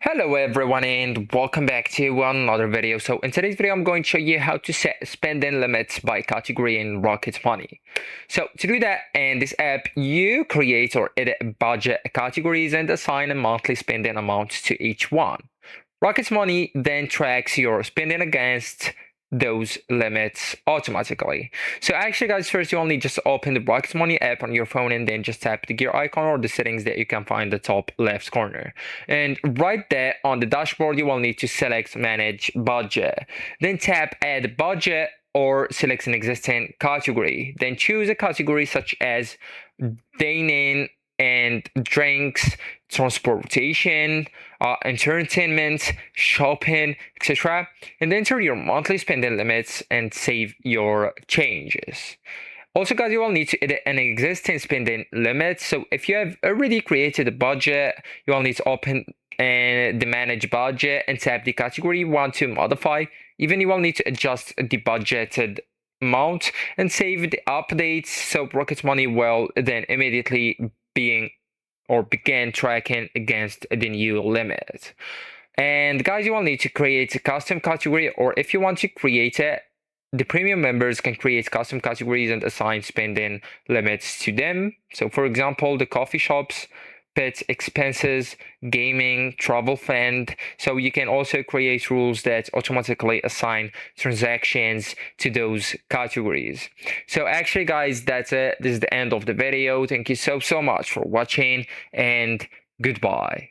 Hello everyone and welcome back to another video. So in today's video I'm going to show you how to set spending limits by category in Rocket Money. So to do that in this app, you create or edit budget categories and assign a monthly spending amount to each one. Rocket Money then tracks your spending against those limits automatically. So actually guys, first you only just open the Rocket Money app on your phone and then just tap the gear icon or the settings that you can find in the top left corner. And right there on the dashboard, you will need to select manage budget. Then tap add budget or select an existing category. Then choose a category such as dining and drinks, transportation, entertainment, shopping, etc. And then enter your monthly spending limits and save your changes. Also, guys, you will need to edit an existing spending limit. So if you have already created a budget, you will need to open the manage budget and tap the category you want to modify. Even you will need to adjust the budgeted amount and save the updates, so Rocket Money will then immediately begin tracking against the new limit. And guys, you will need to create a custom category, or if you want to create it, the premium members can create custom categories and assign spending limits to them. So for example, the coffee shops, pet expenses, gaming, travel fund. So you can also create rules that automatically assign transactions to those categories. So actually guys, that's it. This is the end of the video. Thank you so much for watching and goodbye.